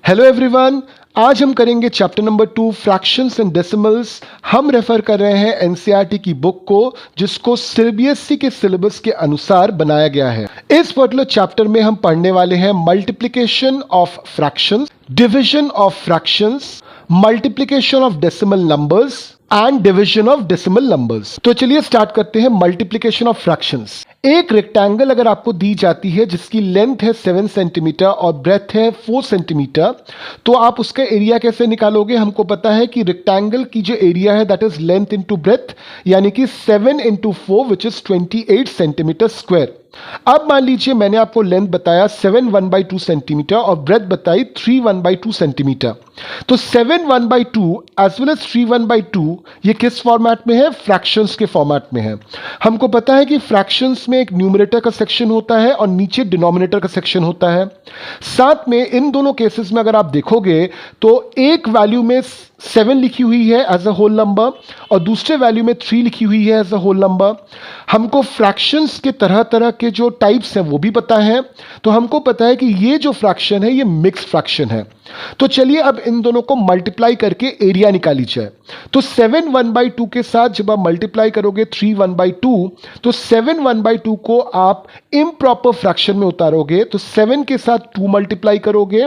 Hello everyone. आज हम करेंगे chapter number 2 fractions and decimals. हम रेफर कर रहे हैं एनसीईआरटी की बुक को, जिसको सीबीएसई के सिलेबस के अनुसार बनाया गया है। इस पर्टिकुलर चैप्टर में हम पढ़ने वाले हैं multiplication of fractions, division of fractions, multiplication of decimal numbers and division of decimal numbers. तो चलिए स्टार्ट करते हैं मल्टीप्लिकेशन ऑफ फ्रैक्शंस। एक रेक्टेंगल अगर आपको दी जाती है जिसकी लेंथ है 7 सेंटीमीटर और ब्रेथ है 4 सेंटीमीटर, तो आप उसका एरिया कैसे निकालोगे? हमको पता है कि रेक्टेंगल की जो एरिया है that is length into breadth, यानी कि 7 into 4 which is 28 centimetre square. अब मान लीजिए मैंने आपको लेंथ बताया 7 1/2 सेंटीमीटर और ब्रेथ बताई 3 1/2 सेंटीमीटर। तो 7 1/2 एज वेल एज 3 1/2 ये किस फॉर्मेट में है? फ्रैक्शंस के फॉर्मेट में है। हमको पता है कि फ्रैक्शंस में एक न्यूमरेटर का सेक्शन होता है और नीचे डिनोमिनेटर का सेक्शन होता है। साथ में इन दोनों केसेस में अगर आप देखोगे तो एक वैल्यू में 7 लिखी हुई है एज अ होल नंबर और दूसरे वैल्यू में 3 लिखी हुई है एज अ होल नंबर। हमको फ्रैक्शंस के तरह तरह के जो टाइप्स हैं वो भी पता है, तो हमको पता है कि ये जो फ्रैक्शन है ये मिक्स फ्रैक्शन है। तो चलिए अब इन दोनों को मल्टीप्लाई करके एरिया निकाली जाए। तो 7 1/2 के साथ जब आप मल्टीप्लाई करोगे 3 1/2, तो 7 1/2 को आप इम्प्रॉपर फ्रैक्शन में उतारोगे, तो 7 के साथ 2 मल्टीप्लाई करोगे,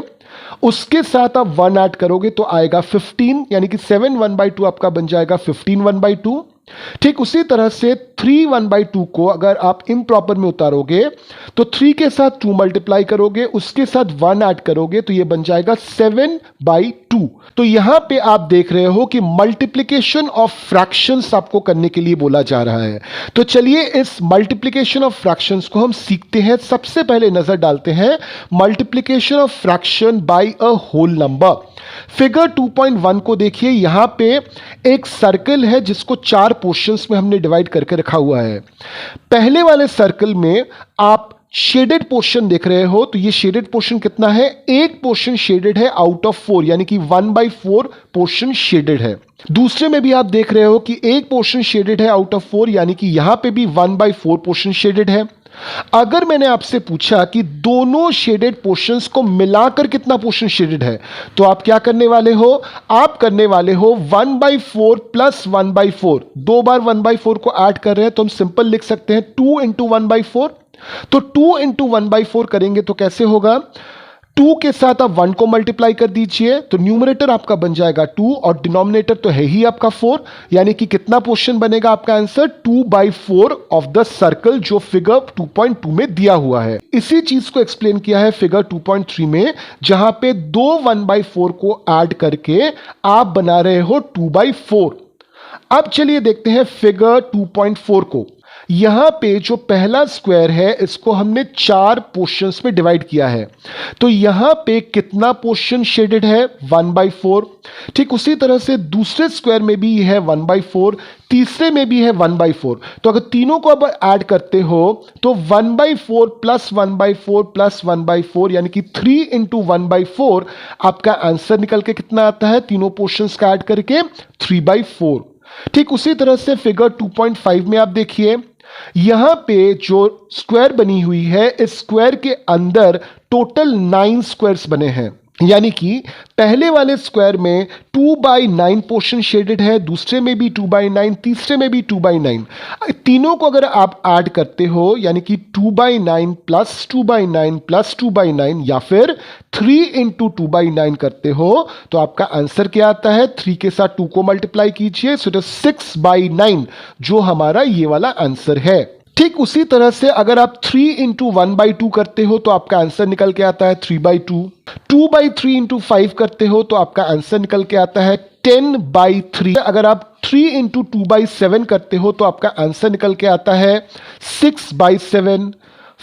उसके साथ आप 1 ऐड करोगे तो आएगा 15, यानी कि 7 1/2 आपका बन जाएगा 15 1/2। ठीक उसी तरह से 3 1/2 को अगर आप इम्प्रॉपर में उतारोगे तो 3 के साथ 2 मल्टीप्लाई करोगे, उसके साथ 1 ऐड करोगे तो ये बन जाएगा 7/2। तो यहां पे आप देख रहे हो कि मल्टीप्लिकेशन ऑफ फ्रैक्शंस आपको करने के लिए बोला जा रहा है। तो चलिए इस मल्टीप्लिकेशन ऑफ फ्रैक्शंस को हम सीखते हैं। सबसे पहले नजर डालते हैं multiplication of fraction by a whole number. Figure 2.1 को देखिए, यहां पे एक सर्कल है जिसको 4 पोर्शंस में हमने डिवाइड करके रखा हुआ है। पहले वाले सर्कल में आप शेडेड पोर्शन देख रहे हो, तो ये शेडेड पोर्शन कितना है? एक पोर्शन शेडेड है आउट ऑफ 4, यानी कि 1/4 पोर्शन शेडेड है। दूसरे में भी आप देख रहे हो कि एक पोर्शन शेडेड है आउट ऑफ 4, यानी कि यहां पे भी 1/4 पोर्शन शेडेड है। अगर मैंने आपसे पूछा कि दोनों शेडेड पोर्शंस को मिलाकर कितना पोर्शन शेडेड है, तो आप क्या करने वाले हो? आप करने वाले हो 1/4 प्लस 1/4। 2 बार 1/4 को ऐड कर रहे हैं तो हम सिंपल लिख सकते हैं 2 इंटू 1/4। तो 2 इंटू 1/4 करेंगे तो कैसे होगा? 2 के साथ आप 1 को मल्टीप्लाई कर दीजिए तो न्यूमरेटर आपका बन जाएगा 2 और डिनोमिनेटर तो है ही आपका 4, यानी कि कितना पोर्शन बनेगा आपका आंसर? 2/4 ऑफ द सर्कल जो फिगर 2.2 में दिया हुआ है। इसी चीज को एक्सप्लेन किया है फिगर 2.3 में, जहां पे दो 1/4 को ऐड करके आप बना रहे हो 2/4। अब चलिए देखते हैं फिगर 2.4 को। यहां पे जो पहला स्क्वायर है इसको हमने 4 पोर्शंस में डिवाइड किया है, तो यहां पे कितना पोर्शन शेडेड है? 1/4। ठीक उसी तरह से दूसरे स्क्वायर में भी है 1/4, तीसरे में भी है 1/4। तो अगर तीनों को अब ऐड करते हो तो 1/4 प्लस 1/4 प्लस 1/4, यानी कि 3 इंटू 1/4 आपका आंसर निकल के कितना आता है? तीनों पोर्शंस का ऐड करके 3/4। ठीक उसी तरह से फिगर 2.5 में आप देखिए, यहां पे जो स्क्वायर बनी हुई है, इस स्क्वायर के अंदर टोटल 9 स्क्वायर्स बने हैं, यानी कि पहले वाले स्क्वायर में 2/9 पोर्शन शेडेड है, दूसरे में भी 2/9, तीसरे में भी 2/9। तीनों को अगर आप ऐड करते हो, यानी कि 2/9 प्लस 2/9 प्लस 2/9 या फिर 3 इंटू 2/9 करते हो तो आपका आंसर क्या आता है? 3 के साथ 2 को मल्टीप्लाई कीजिए, सो 6/9 जो हमारा ये वाला आंसर है। ठीक उसी तरह से अगर आप 3 इंटू 1/2 करते हो तो आपका आंसर निकल के आता है 3/2। 2/3 इंटू 5 करते हो तो आपका आंसर निकल के आता है 10/3। अगर आप 3 इंटू 2/7 करते हो तो आपका आंसर निकल के आता है 6/7।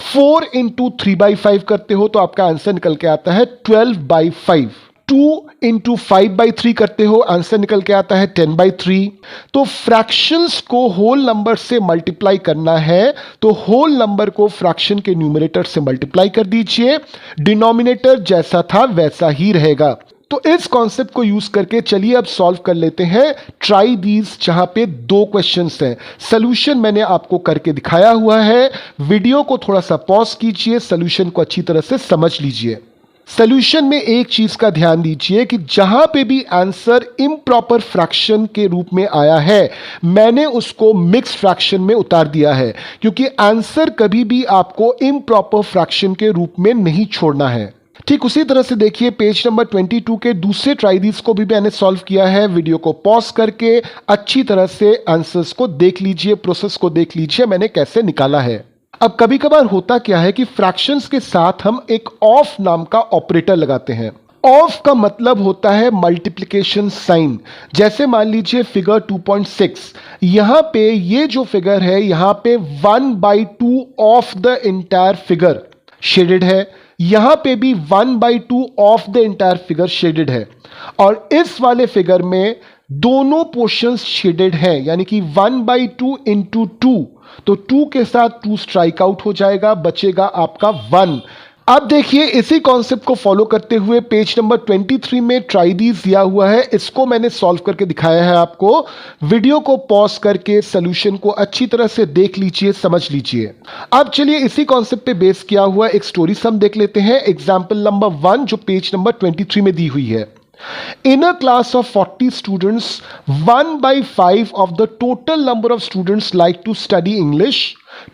4 इंटू 3/5 करते हो तो आपका आंसर निकल के आता है 12/5। 2 इंटू 5/3 करते हो, आंसर निकल के आता है 10/3। तो फ्रैक्शंस को होल नंबर से मल्टीप्लाई करना है तो होल नंबर को फ्रैक्शन के न्यूमरेटर से मल्टीप्लाई कर दीजिए, डिनोमिनेटर जैसा था वैसा ही रहेगा। तो इस कॉन्सेप्ट को यूज करके चलिए अब सॉल्व कर लेते हैं ट्राई दीज, जहां पे 2 क्वेश्चंस हैं। सॉल्यूशन मैंने आपको करके दिखाया हुआ है, वीडियो को थोड़ा सा पॉज कीजिए, सॉल्यूशन को अच्छी तरह से समझ लीजिए। सॉल्यूशन में एक चीज का ध्यान दीजिए कि जहां पे भी आंसर इम्प्रॉपर फ्रैक्शन के रूप में आया है मैंने उसको मिक्स्ड फ्रैक्शन में उतार दिया है, क्योंकि आंसर कभी भी आपको इम्प्रॉपर फ्रैक्शन के रूप में नहीं छोड़ना है। ठीक उसी तरह से देखिए पेज नंबर 22 के दूसरे ट्राइडीज को भी मैंने सॉल्व किया है। वीडियो को पॉज करके अच्छी तरह से आंसर्स को देख लीजिए, प्रोसेस को देख लीजिए मैंने कैसे निकाला है। अब कभी कभार होता क्या है कि फ्रैक्शंस के साथ हम एक ऑफ नाम का ऑपरेटर लगाते हैं। ऑफ का मतलब होता है मल्टीप्लिकेशन साइन। जैसे मान लीजिए फिगर 2.6, यहां पे ये जो फिगर है यहां पे 1/2 of the entire figure shaded है, यहां पे भी 1/2 of the entire figure shaded है, और इस वाले फिगर में दोनों पोर्शंस शेडेड हैं, यानी कि 1/2 इंटू 2, तो 2 के साथ 2 स्ट्राइक आउट हो जाएगा, बचेगा आपका 1। अब देखिए इसी कॉन्सेप्ट को फॉलो करते हुए पेज नंबर 23 में ट्राइडीज दिया हुआ है, इसको मैंने सॉल्व करके दिखाया है आपको। वीडियो को पॉज करके सॉल्यूशन को अच्छी तरह से देख लीजिए, समझ लीजिए। अब चलिए इसी कॉन्सेप्ट पे बेस किया हुआ एक स्टोरी सम देख लेते हैं। एग्जाम्पल नंबर 1 जो पेज नंबर 23 में दी हुई है। In a class of 40 students, 1/5 of the total number of students like to study English,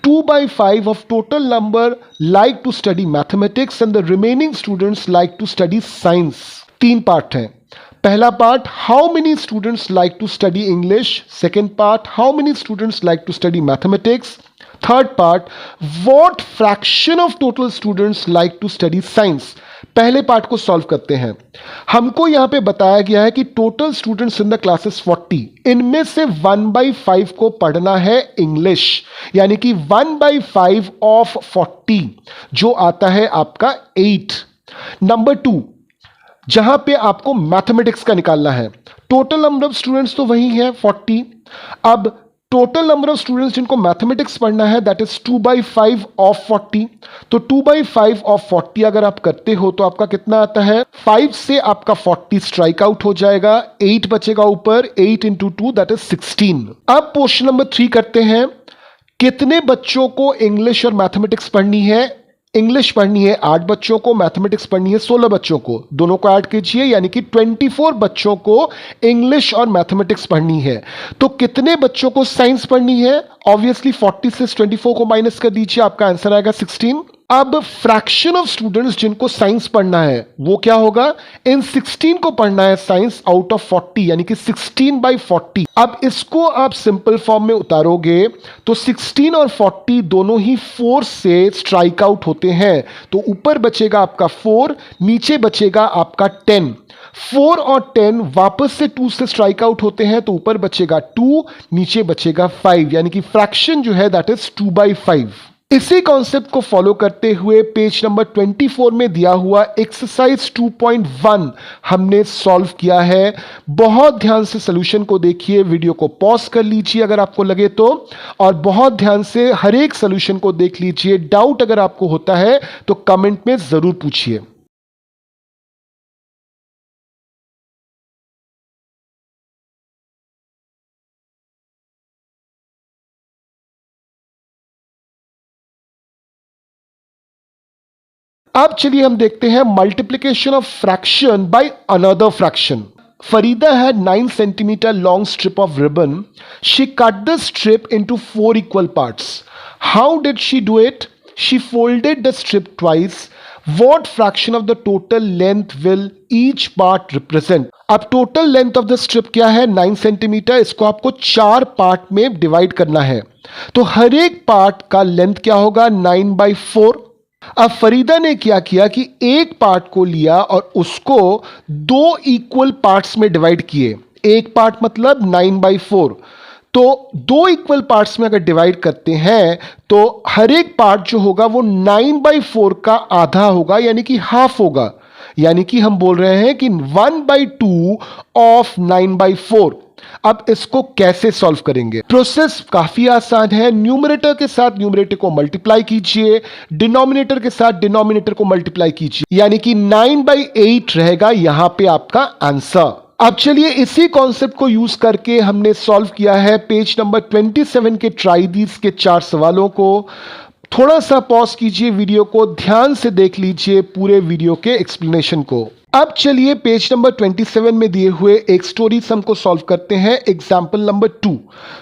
2/5 of total number like to study mathematics, and the remaining students like to study science. 3 part हैं। पहला part, how many students like to study English? Second part, how many students like to study mathematics? Third part, what fraction of total students like to study science? पहले part को solve करते हैं। हमको यहां पे बताया गया है कि total students in the classes 40, इनमें से 1/5 को पढ़ना है इंग्लिश, यानी कि 1/5 ऑफ 40 जो आता है आपका 8। नंबर 2, जहां पे आपको मैथमेटिक्स का निकालना है। टोटल नंबर ऑफ स्टूडेंट्स तो वही है 40, अब टोटल नंबर ऑफ स्टूडेंट्स जिनको मैथमेटिक्स पढ़ना है दैट इज 2/5 ऑफ 40। तो 2/5 ऑफ 40 अगर आप करते हो तो आपका कितना आता है, 5 से आपका 40 स्ट्राइक आउट हो जाएगा, 8 बचेगा ऊपर, 8 इंटू 2 दैट इज 16। अब क्वेश्चन नंबर 3 करते हैं। कितने बच्चों को इंग्लिश और मैथमेटिक्स पढ़नी है? इंग्लिश पढ़नी है 8 बच्चों को, मैथमेटिक्स पढ़नी है 16 बच्चों को, दोनों को ऐड कीजिए, यानी कि 24 बच्चों को इंग्लिश और मैथमेटिक्स पढ़नी है। तो कितने बच्चों को साइंस पढ़नी है? ऑब्वियसली 40 से 24 को माइनस कर दीजिए, आपका आंसर आएगा 16। अब फ्रैक्शन ऑफ स्टूडेंट्स जिनको साइंस पढ़ना है वो क्या होगा, इन 16 को पढ़ना है साइंस आउट ऑफ 40, यानी कि 16/40। अब इसको आप सिंपल फॉर्म में उतारोगे तो 16 और 40 दोनों ही 4 से स्ट्राइक आउट होते हैं, तो ऊपर बचेगा आपका 4, नीचे बचेगा आपका 10। 4 और 10 वापस से 2 से स्ट्राइक आउट होते हैं, तो ऊपर बचेगा 2, नीचे बचेगा 5, यानी कि फ्रैक्शन जो है दैट इज 2/5। इसी कॉन्सेप्ट को फॉलो करते हुए पेज नंबर 24 में दिया हुआ एक्सरसाइज 2.1 हमने सॉल्व किया है। बहुत ध्यान से सॉल्यूशन को देखिए, वीडियो को पॉज कर लीजिए अगर आपको लगे तो, और बहुत ध्यान से हर एक सॉल्यूशन को देख लीजिए। डाउट अगर आपको होता है तो कमेंट में जरूर पूछिए। अब चलिए हम देखते हैं multiplication of fraction by another fraction. Farida had 9 centimeter long strip of ribbon. She cut the strip into 4 equal parts. How did she do it? She folded the strip twice. What fraction of the total length will each part represent? अब total length of the strip क्या है, 9 centimetre. इसको आपको 4 part में divide करना है, तो हर एक पार्ट का लेंथ क्या होगा, 9/4। अब फरीदा ने क्या किया कि एक पार्ट को लिया और उसको 2 इक्वल पार्ट्स में डिवाइड किए। एक पार्ट मतलब 9/4, तो 2 इक्वल पार्ट्स में अगर डिवाइड करते हैं तो हर एक पार्ट जो होगा वो 9/4 का आधा होगा, यानी कि हाफ होगा। यानी कि हम बोल रहे हैं कि 1/2 ऑफ 9/4। अब इसको कैसे सॉल्व करेंगे? प्रोसेस काफी आसान है। न्यूमरेटर के साथ न्यूमरेटर को मल्टीप्लाई कीजिए, डिनोमिनेटर के साथ डिनोमिनेटर को मल्टीप्लाई कीजिए, यानी कि 9/8 रहेगा यहां पे आपका आंसर। अब चलिए इसी कॉन्सेप्ट को यूज करके हमने सॉल्व किया है पेज नंबर 27 के ट्राई दीज के 4 सवालों को। थोड़ा सा पॉज कीजिए वीडियो को, ध्यान से देख लीजिए पूरे वीडियो के एक्सप्लेनेशन को। अब चलिए पेज नंबर 27 में दिए हुए एक स्टोरी सम को सॉल्व करते हैं। Example number 2,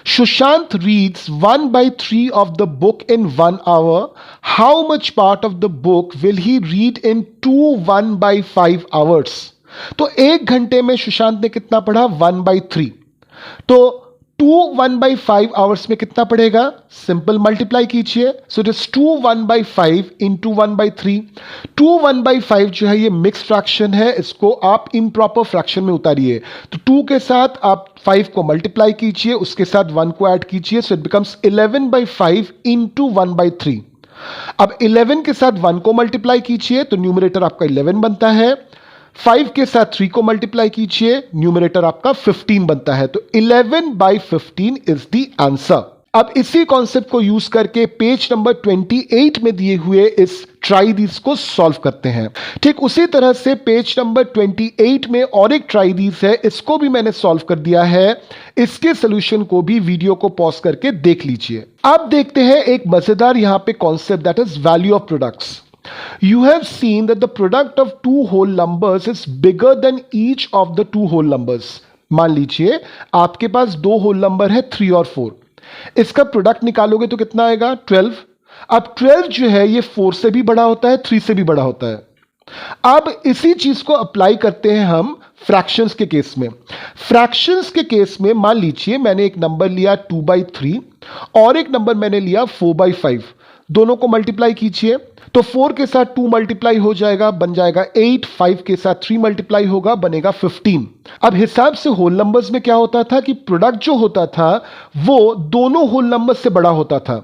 Sushant reads 1/3 of the book in 1 hour. How much part of the book will he read in 2 1/5 hours. तो 1 घंटे में सुशांत ने कितना पढ़ा? 1/3। तो 2 1/5 आवर्स में कितना पड़ेगा? सिंपल मल्टीप्लाई कीजिए। So it is 2 1/5 into 1/3। 2 1/5 जो है ये मिक्स फ्रैक्शन है, इसको आप इम्प्रॉपर फ्रैक्शन में उतारिए। तो 2 के साथ आप 5 को मल्टीप्लाई कीजिए, उसके साथ 1 को ऐड कीजिए, सो इट बिकम्स 11/5 इंटू 1/3। अब 11 के साथ 1 को मल्टीप्लाई कीजिए तो न्यूमरेटर आपका 11 बनता है। 5 के साथ 3 को मल्टीप्लाई कीजिए, न्यूमरेटर आपका 15 बनता है। तो 11/15 इज द आंसर। अब इसी कॉन्सेप्ट को यूज करके पेज नंबर 28 में दिए हुए इस ट्राई दीस को सॉल्व करते हैं। ठीक उसी तरह से पेज नंबर 28 में और एक ट्राई दीस है, इसको भी मैंने सॉल्व कर दिया है। इसके सोल्यूशन को भी वीडियो को पॉज करके देख लीजिए। अब देखते हैं एक मजेदार यहां पे concept, that is value of products. You have seen that the product of two whole numbers is bigger than each of the two whole numbers. मान लीजिए आपके पास 2 होल नंबर है 3 और 4। इसका प्रोडक्ट निकालोगे तो कितना आएगा? 12। अब 12 जो है ये 4 से भी बड़ा होता है, 3 से भी बड़ा होता है। अब इसी चीज को अप्लाई करते हैं हम फ्रैक्शंस के केस में। फ्रैक्शंस के केस में मान लीजिए मैंने एक नंबर लिया 2/3 और एक नंबर मैंने लिया 4/5। दोनों को मल्टीप्लाई कीजिए तो 4 के साथ 2 मल्टीप्लाई हो जाएगा, बन जाएगा 8। 5 के साथ 3 मल्टीप्लाई होगा, बनेगा 15। अब हिसाब से होल नंबर्स में क्या होता था कि प्रोडक्ट जो होता था वो दोनों होल नंबर से बड़ा होता था,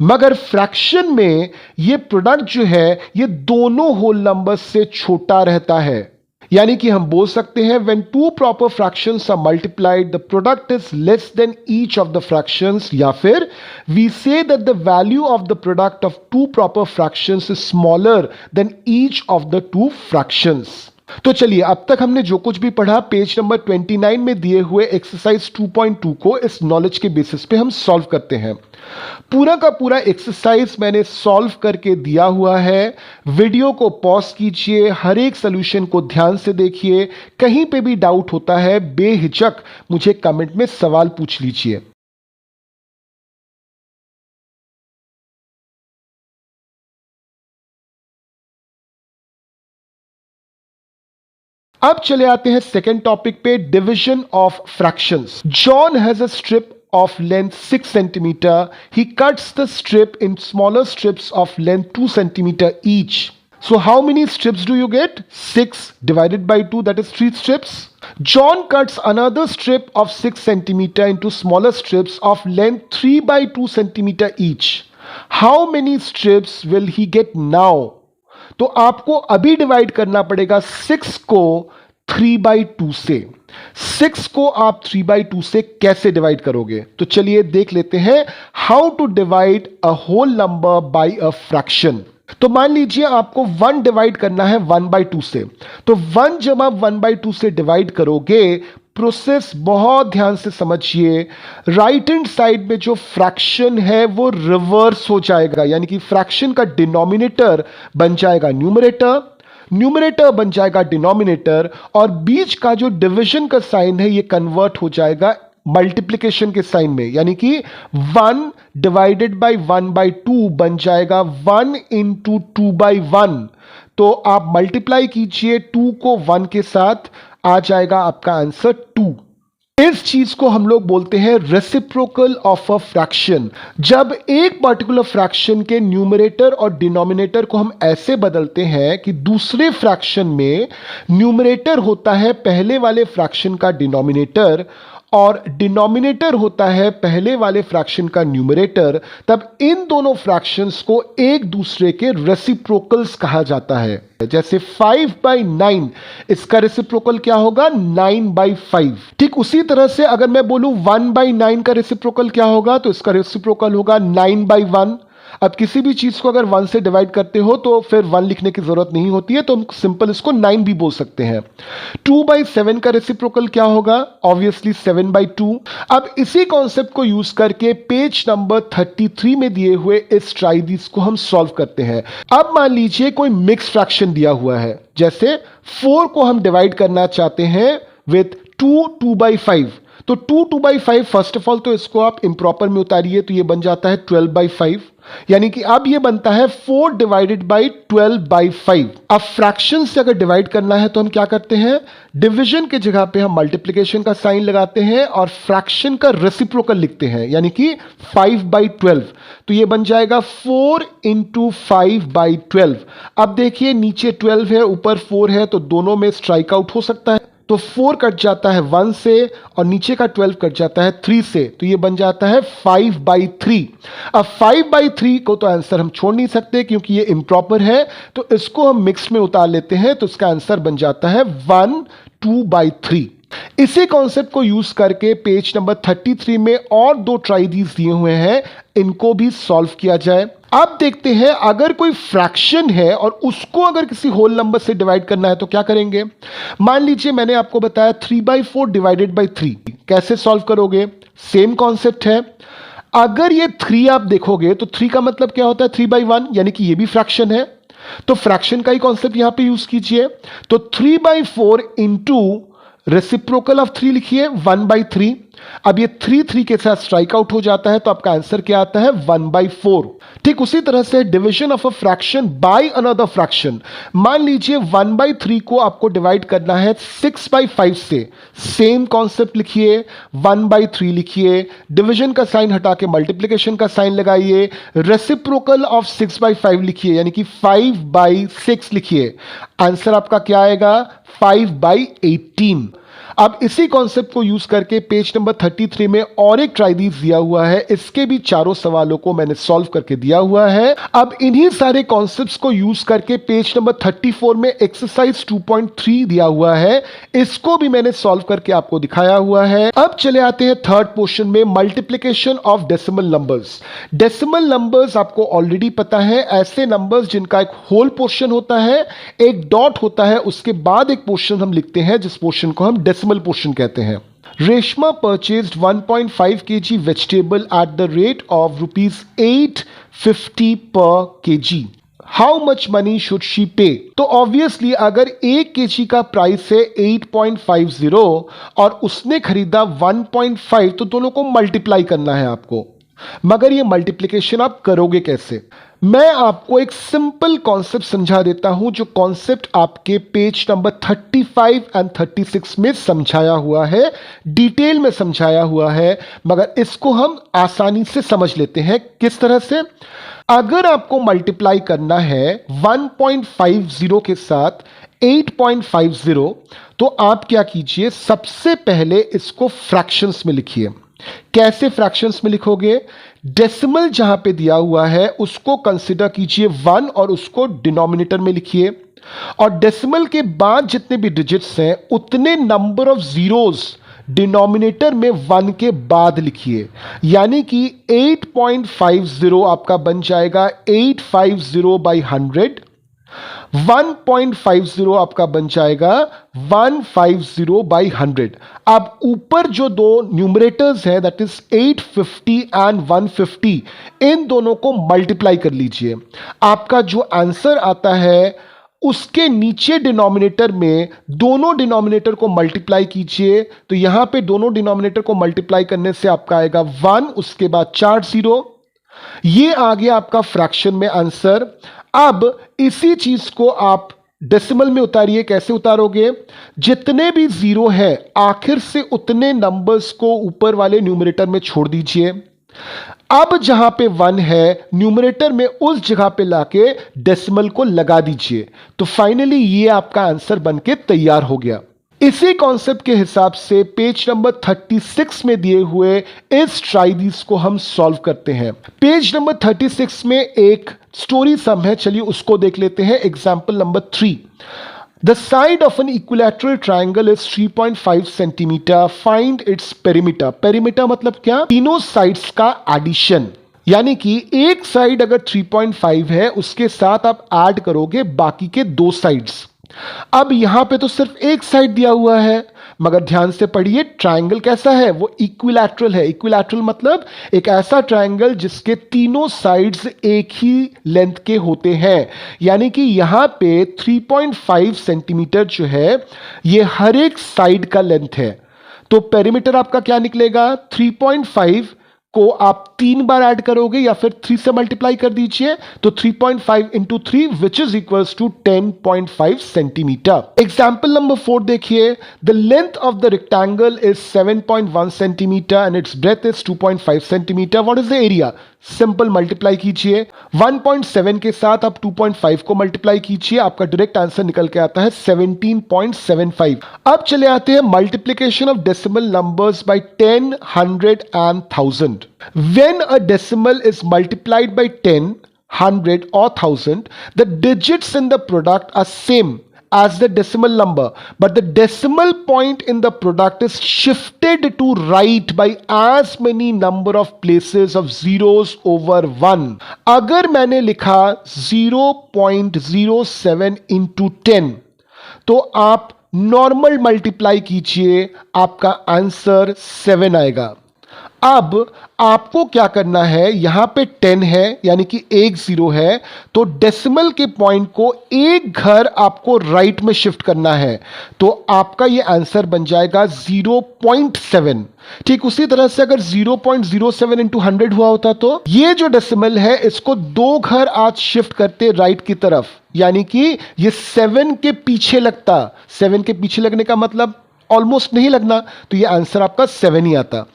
मगर फ्रैक्शन में ये प्रोडक्ट जो है ये दोनों होल नंबर्स से छोटा रहता है। यानी कि हम बोल सकते हैं when two proper fractions are multiplied the product is less than each of the fractions, या फिर we say that the value of the product of two proper fractions is smaller than each of the two fractions। तो चलिए अब तक हमने जो कुछ भी पढ़ा पेज नंबर 29 में दिए हुए एक्सरसाइज 2.2 को इस नॉलेज के बेसिस पे हम सॉल्व करते हैं। पूरा का पूरा एक्सरसाइज मैंने सॉल्व करके दिया हुआ है। वीडियो को पॉज कीजिए, हर एक सॉल्यूशन को ध्यान से देखिए। कहीं पे भी डाउट होता है बेहिचक मुझे कमेंट में सवाल पूछ लीजिए। अब चले आते हैं सेकेंड टॉपिक पे, division of fractions. John has a strip of length 6 centimeter. He cuts the strip in smaller strips of length 2 centimeter each. So how many strips do you get? 6 divided by 2, that is 3 strips. John cuts another strip of 6 centimeter into smaller strips of length 3/2 centimeter each. How many strips will he get now? तो आपको अभी divide करना पड़ेगा 6 को 3/2 से। 6 को आप 3/2 से कैसे डिवाइड करोगे? तो चलिए देख लेते हैं how to divide a whole number by a fraction. तो मान लीजिए आपको 1 डिवाइड करना है 1/2 से। तो 1 जब आप 1/2 से डिवाइड करोगे, प्रोसेस बहुत ध्यान से समझिए, राइट हैंड साइड में जो फ्रैक्शन है वो रिवर्स हो जाएगा। यानी कि फ्रैक्शन का डिनोमिनेटर बन जाएगा न्यूमरेटर, न्यूमरेटर बन जाएगा डिनोमिनेटर, और बीच का जो डिवीजन का साइन है ये कन्वर्ट हो जाएगा मल्टीप्लिकेशन के साइन में। यानी कि 1 डिवाइडेड बाय 1/2 बन जाएगा 1 इंटू 2/1। तो आप मल्टीप्लाई कीजिए 2 को 1 के साथ, आ जाएगा आपका आंसर 2। इस चीज को हम लोग बोलते हैं रेसिप्रोकल ऑफ अ फ्रैक्शन। जब एक पर्टिकुलर फ्रैक्शन के न्यूमरेटर और डिनोमिनेटर को हम ऐसे बदलते हैं कि दूसरे फ्रैक्शन में न्यूमरेटर होता है पहले वाले फ्रैक्शन का डिनोमिनेटर और डिनोमिनेटर होता है पहले वाले फ्रैक्शन का न्यूमरेटर, तब इन दोनों फ्रैक्शंस को एक दूसरे के रेसिप्रोकल्स कहा जाता है। जैसे 5/9, इसका रेसिप्रोकल क्या होगा? 9/5। ठीक उसी तरह से अगर मैं बोलूं 1/9 का रेसिप्रोकल क्या होगा, तो इसका रेसिप्रोकल होगा 9/1। अब किसी भी चीज को अगर 1 से डिवाइड करते हो तो फिर 1 लिखने की जरूरत नहीं होती है, तो हम सिंपल इसको 9 भी बोल सकते हैं। 2/7 का रेसिप्रोकल क्या होगा? ऑब्वियसली 7/2। अब इसी कॉन्सेप्ट को यूज करके पेज नंबर 33 में दिए हुए इस ट्राइडीज को हम सॉल्व करते हैं। अब मान लीजिए कोई मिक्स फ्रैक्शन दिया हुआ है, जैसे 4 को हम डिवाइड करना चाहते हैं विथ 2/5। तो 2/5 फर्स्ट ऑफ ऑल तो इसको आप इम्प्रॉपर में उतारिए तो ये बन जाता है 12/5, यानी कि अब ये बनता है 4 डिवाइडेड बाई 12/5। अब फ्रैक्शन से अगर डिवाइड करना है तो हम क्या करते हैं, डिवीजन के जगह पे हम मल्टीप्लिकेशन का साइन लगाते हैं और फ्रैक्शन का रेसिप्रोकल लिखते हैं, यानी कि 5/12। तो ये बन जाएगा 4 × 5/12। अब देखिए नीचे 12 है, ऊपर 4 है, तो दोनों में स्ट्राइक आउट हो सकता है। तो 4 कट जाता है 1 से और नीचे का 12 कट जाता है 3 से, तो ये बन जाता है 5/3। अब 5/3 को तो आंसर हम छोड़ नहीं सकते क्योंकि ये इम्प्रॉपर है, तो इसको हम मिक्स में उतार लेते हैं, तो इसका आंसर बन जाता है 1 2/3। इसी कॉन्सेप्ट को यूज करके पेज नंबर 33 में और 2 ट्राइडीज दिए हुए हैं, इनको भी सॉल्व किया जाए। अब देखते हैं अगर कोई फ्रैक्शन है और उसको अगर किसी होल नंबर से डिवाइड करना है तो क्या करेंगे। मान लीजिए मैंने आपको बताया 3/4 डिवाइडेड बाई 3, कैसे सॉल्व करोगे? सेम कॉन्सेप्ट है। अगर ये 3 आप देखोगे तो 3 का मतलब क्या होता है, 3/1, यानी कि ये भी फ्रैक्शन है, तो फ्रैक्शन का ही कॉन्सेप्ट यहां पे यूज कीजिए। तो 3/4 इंटू रेसिप्रोकल ऑफ 3 लिखिए 1/3। अब ये 3 के साथ स्ट्राइक आउट हो जाता है, तो आपका आंसर क्या आता है 1/4। ठीक उसी तरह से division of a fraction by another fraction. मान लीजिए 1/3 को आपको डिवाइड करना है 6/5 से, सेम कॉन्सेप्ट लिखिए, 1/3 लिखिए, डिवीजन का साइन हटा के मल्टीप्लिकेशन का साइन लगाइए, रेसिप्रोकल ऑफ 6/5 लिखिए, यानी कि 5/6 लिखिए। आंसर आपका क्या आएगा 5/18। अब इसी कॉन्सेप्ट को यूज करके पेज नंबर 33 में और एक ट्राइडीज दिया हुआ है, इसके भी चारों सवालों को मैंने सॉल्व करके दिया हुआ है। अब इन्हीं सारे कॉन्सेप्ट्स को यूज करके पेज नंबर 34 में एक्सरसाइज 2.3 दिया हुआ है, इसको भी मैंने सॉल्व करके आपको दिखाया हुआ है। अब चले आते हैं थर्ड पोर्शन में, multiplication of decimal numbers. Decimal numbers आपको ऑलरेडी पता है, ऐसे नंबर्स जिनका एक होल पोर्शन होता है, एक डॉट होता है, उसके बाद एक पोर्शन हम लिखते हैं जिस पोर्शन को हम डेसिमल पोर्शन कहते हैं। Reshma purchased 1.5 kg vegetable at the rate of ₹850 पर kg। How much money should she पे? तो ऑब्वियसली अगर 1 kg का प्राइस है 8.50 और उसने खरीदा 1.5, तो दोनों को मल्टीप्लाई करना है आपको। मगर ये मल्टीप्लिकेशन आप करोगे कैसे? मैं आपको एक सिंपल कॉन्सेप्ट समझा देता हूं, जो कॉन्सेप्ट आपके पेज नंबर 35 एंड 36 में समझाया हुआ है, डिटेल में समझाया हुआ है, मगर इसको हम आसानी से समझ लेते हैं। किस तरह से? अगर आपको मल्टीप्लाई करना है 1.50 के साथ 8.50, तो आप क्या कीजिए, सबसे पहले इसको फ्रैक्शंस में लिखिए। कैसे फ्रैक्शंस में लिखोगे? डेसिमल जहां पे दिया हुआ है उसको कंसीडर कीजिए 1 और उसको डिनोमिनेटर में लिखिए, और डेसिमल के बाद जितने भी डिजिट्स हैं उतने नंबर ऑफ जीरोस डिनोमिनेटर में 1 के बाद लिखिए, यानी कि 8.50 आपका बन जाएगा 850/100, 1.50 आपका बन जाएगा 150/100। अब ऊपर जो दो न्यूमरेटर्स हैं, दैट इज 850 एंड 150, इन दोनों को मल्टीप्लाई कर लीजिए। आपका जो आंसर आता है उसके नीचे डिनोमिनेटर में दोनों डिनोमिनेटर को मल्टीप्लाई कीजिए, तो यहां पे दोनों डिनोमिनेटर को मल्टीप्लाई करने से आपका आएगा 1, उसके बाद 4 0। ये आ गया आपका फ्रैक्शन में आंसर। अब इसी चीज को आप डेसिमल में उतारिए। कैसे उतारोगे? जितने भी जीरो है आखिर से उतने नंबर्स को ऊपर वाले न्यूमरेटर में छोड़ दीजिए। अब जहां पे 1 है न्यूमरेटर में उस जगह पे लाके डेसिमल को लगा दीजिए, तो फाइनली ये आपका आंसर बनके तैयार हो गया। इसी कॉन्सेप्ट के हिसाब से पेज नंबर 36 में दिए हुए इस ट्राइडीज को हम सॉल्व करते हैं। पेज नंबर 36 में एक स्टोरी सम है, चलिए उसको देख लेते हैं। Example number 3, the side of an equilateral triangle is 3.5 centimetre, find its perimeter. Perimeter मतलब क्या? तीनों साइड्स का एडिशन। यानी कि एक साइड अगर 3.5 है उसके साथ आप ऐड करोगे बाकी के दो साइड्स। अब यहां पे तो सिर्फ एक साइड दिया हुआ है, मगर ध्यान से पढ़िए ट्रायंगल कैसा है, वो इक्विलैटरल है। इक्विलैटरल मतलब एक ऐसा ट्रायंगल जिसके तीनों साइड्स एक ही लेंथ के होते हैं। यानी कि यहां पे 3.5 सेंटीमीटर जो है ये हर एक साइड का लेंथ है। तो पेरीमीटर आपका क्या निकलेगा, 3.5 को आप 3 बार ऐड करोगे या फिर 3 से मल्टीप्लाई कर दीजिए, तो 3.5 into 3 which is equals to 10.5 centimetre. Example number 4 देखिए, the length of the rectangle is 7.1 centimetre and its breadth is 2.5 centimetre. What is the area? Simple multiply कीजिए, 1.7 के साथ आप 2.5 को मल्टीप्लाई कीजिए, आपका डायरेक्ट आंसर निकल के आता है 17.75। अब चले आते हैं multiplication of decimal numbers by 10, 100 and 1000। When a decimal is multiplied by 10, 100 or 1000, the digits in the product are same as the decimal number, but the decimal point in the product is shifted to right by as many number of places of zeros over 1. अगर मैंने लिखा 0.07 into 10, तो आप normal multiply कीजिए, आपका answer 7 आएगा। अब आपको क्या करना है, यहां पे 10 है यानी कि एक जीरो है, तो डेसिमल के पॉइंट को एक घर आपको राइट में शिफ्ट करना है, तो आपका ये आंसर बन जाएगा 0.7। ठीक उसी तरह से अगर 0.07 इंटू 100 हुआ होता तो ये जो डेसिमल है इसको दो घर आज शिफ्ट करते राइट की तरफ, यानी कि ये 7 के पीछे लगता। 7 के पीछे लगने का मतलब ऑलमोस्ट नहीं लगना, तो ये आंसर आपका 7 ही आता।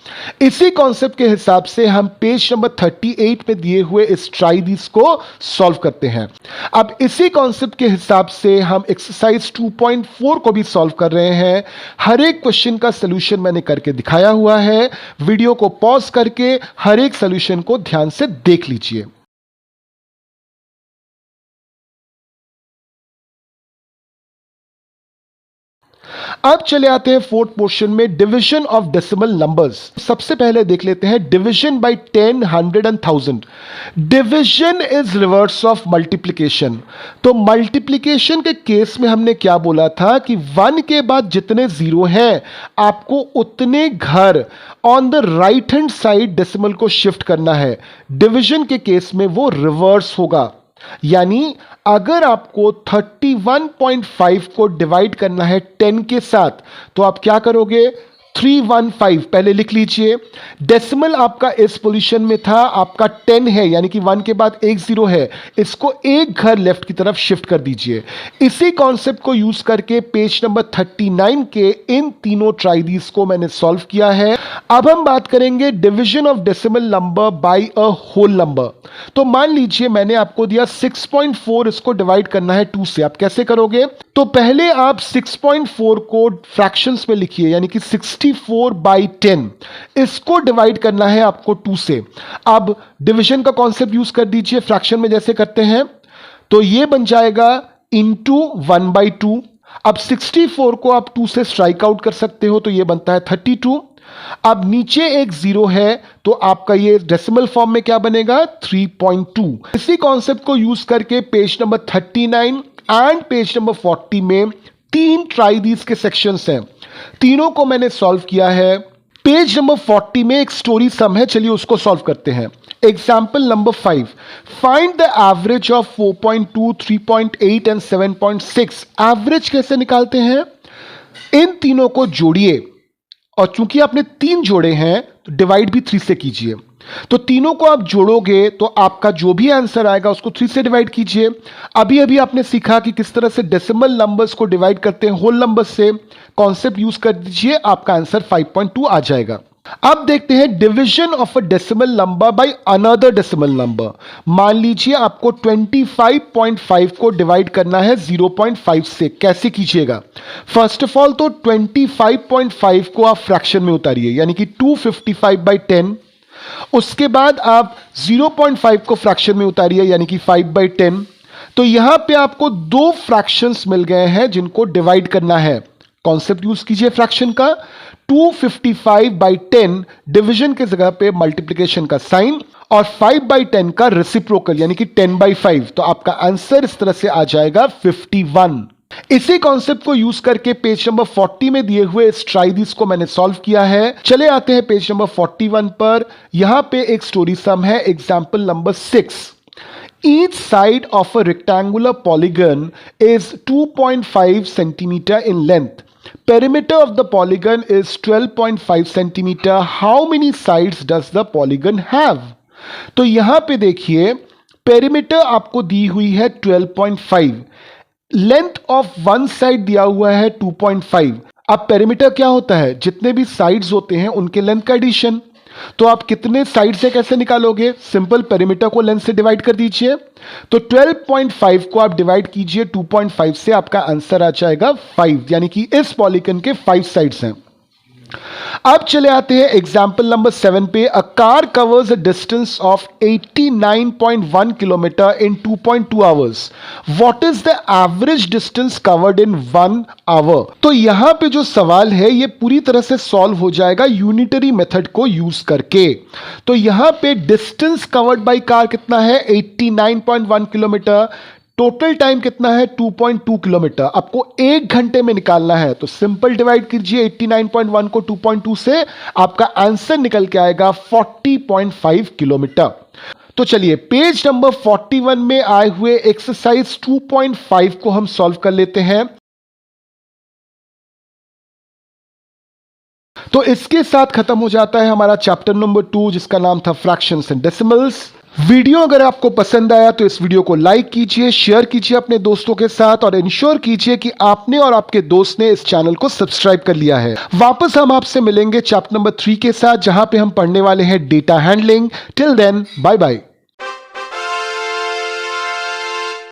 इसी कॉन्सेप्ट के हिसाब से हम पेज नंबर 38 पे दिए हुए इस ट्राई दिस को सॉल्व करते हैं। अब इसी कॉन्सेप्ट के हिसाब से हम एक्सरसाइज 2.4 को भी सॉल्व कर रहे हैं। हर एक क्वेश्चन का सोल्यूशन मैंने करके दिखाया हुआ है, वीडियो को पॉज करके हर एक सोल्यूशन को ध्यान से देख लीजिए। अब चले आते हैं फोर्थ पोर्शन में, डिवीजन ऑफ डेसिमल नंबर्स। सबसे पहले देख लेते हैं division bye 10, 100 and 1000। Division is reverse of multiplication. तो मल्टीप्लिकेशन के केस में हमने क्या बोला था कि 1 के बाद जितने जीरो हैं आपको उतने घर on the right hand side decimal को शिफ्ट करना है। डिवीजन के केस में वो रिवर्स होगा, यानी अगर आपको 31.5 को डिवाइड करना है 10 के साथ, तो आप क्या करोगे, 315 पहले लिख लीजिए। डेसिमल आपका इस पोजीशन में था, आपका 10 है यानी कि 1 के बाद एक जीरो है, इसको एक घर लेफ्ट की तरफ शिफ्ट कर दीजिए। इसी कॉन्सेप्ट को यूज करके पेज नंबर 39 के इन तीनों ट्राइडीज को मैंने सॉल्व किया है। अब हम बात करेंगे division of decimal number by a whole number. तो मान लीजिए मैंने आपको दिया 6.4, इसको डिवाइड करना है 2 से, आप कैसे करोगे? तो पहले आप 6.4 को फ्रैक्शंस में लिखिए, यानी कि 64/10, इसको डिवाइड करना है आपको 2 से। अब डिवीजन का कॉन्सेप्ट यूज कर दीजिए, फ्रैक्शन में जैसे करते हैं, तो ये बन जाएगा इंटू 1/2। अब 64 को आप 2 से स्ट्राइक आउट कर सकते हो, तो ये बनता है 32। अब नीचे एक जीरो है, तो आपका ये डेसिमल फॉर्म में क्या बनेगा, 3.2। इसी कॉन्सेप्ट को यूज करके page number 39 and page number 40 में 3 ट्राइडीज के सेक्शंस हैं, तीनों को मैंने सॉल्व किया है। पेज नंबर 40 में एक स्टोरी सम है, चलिए उसको सॉल्व करते हैं। Example number 5, find the average of 4.2, 3.8 and 7.6। Average कैसे निकालते हैं, इन तीनों को जोड़िए, और चूंकि आपने 3 जोड़े हैं तो डिवाइड भी 3 से कीजिए। तो तीनों को आप जोड़ोगे तो आपका जो भी आंसर आएगा उसको 3 से डिवाइड कीजिए। अभी अभी आपने सीखा कि किस तरह से डेसिमल नंबर्स को डिवाइड करते हैं होल नंबर्स से, कॉन्सेप्ट यूज कर दीजिए, आपका आंसर 5.2 आ जाएगा। अब देखते हैं division of a decimal number by another decimal number. मान लीजिए आपको 25.5 को डिवाइड करना है 0.5 से, कैसे कीजिएगा? फर्स्ट ऑफ ऑल तो 25.5 को आप फ्रैक्शन में उतारिए, यानी कि 255/10। उसके बाद आप 0.5 को फ्रैक्शन में उतारिए, यानी कि 5/10। तो यहां पे आपको 2 फ्रैक्शंस मिल गए हैं जिनको डिवाइड करना है। कॉन्सेप्ट यूज कीजिए फ्रैक्शन का, 255/10 डिवीजन के जगह पे मल्टीप्लिकेशन का साइन और 5/10 का रेसिप्रोकल यानी कि 10/5। तो आपका आंसर इस तरह से आ जाएगा 51। इसी कॉन्सेप्ट को यूज करके पेज नंबर 40 में दिए हुए इस ट्राइदिस को मैंने सॉल्व किया है। चले आते हैं पेज नंबर 41 पर। यहां पे एक स्टोरी सम है, example number 6। Each side of a rectangular polygon is 2.5 centimeter in length. Perimeter of the polygon is 12.5 centimeter. How many sides does the polygon have? तो यहां पे देखिए पेरीमीटर आपको दी हुई है 12.5, लेंथ ऑफ वन साइड दिया हुआ है 2.5। अब पेरीमीटर क्या होता है? जितने भी साइड्स होते हैं उनके लेंथ का एडिशन। तो आप कितने साइड से कैसे निकालोगे? सिंपल, पेरीमीटर को लेंथ से डिवाइड कर दीजिए। तो 12.5 को आप डिवाइड कीजिए 2.5 से, आपका आंसर आ जाएगा 5, यानी कि इस पॉलीगन के 5 साइड्स हैं। अब चले आते हैं एग्जाम्पल नंबर 7 पे। A car covers a distance of 89.1 kilometre in 2.2 hours. What is the average distance covered in 1 hour? तो यहां पे जो सवाल है ये पूरी तरह से सॉल्व हो जाएगा यूनिटरी मेथड को यूज करके। तो यहां पे डिस्टेंस कवर्ड बाय कार कितना है? 89.1 किलोमीटर। टोटल टाइम कितना है? 2.2 किलोमीटर। आपको 1 घंटे में निकालना है, तो सिंपल डिवाइड कीजिए 89.1 को 2.2 से, आपका आंसर निकल के आएगा 40.5 किलोमीटर। तो चलिए पेज नंबर 41 में आए हुए एक्सरसाइज 2.5 को हम सॉल्व कर लेते हैं। तो इसके साथ खत्म हो जाता है हमारा चैप्टर नंबर 2, जिसका नाम था फ्रैक्शंस एंड डेसिमल्स। वीडियो अगर आपको पसंद आया तो इस वीडियो को लाइक कीजिए, शेयर कीजिए अपने दोस्तों के साथ और इंश्योर कीजिए कि आपने और आपके दोस्त ने इस चैनल को सब्सक्राइब कर लिया है। वापस हम आपसे मिलेंगे चैप्टर नंबर 3 के साथ, जहां पे हम पढ़ने वाले हैं data handling. Till then, bye bye.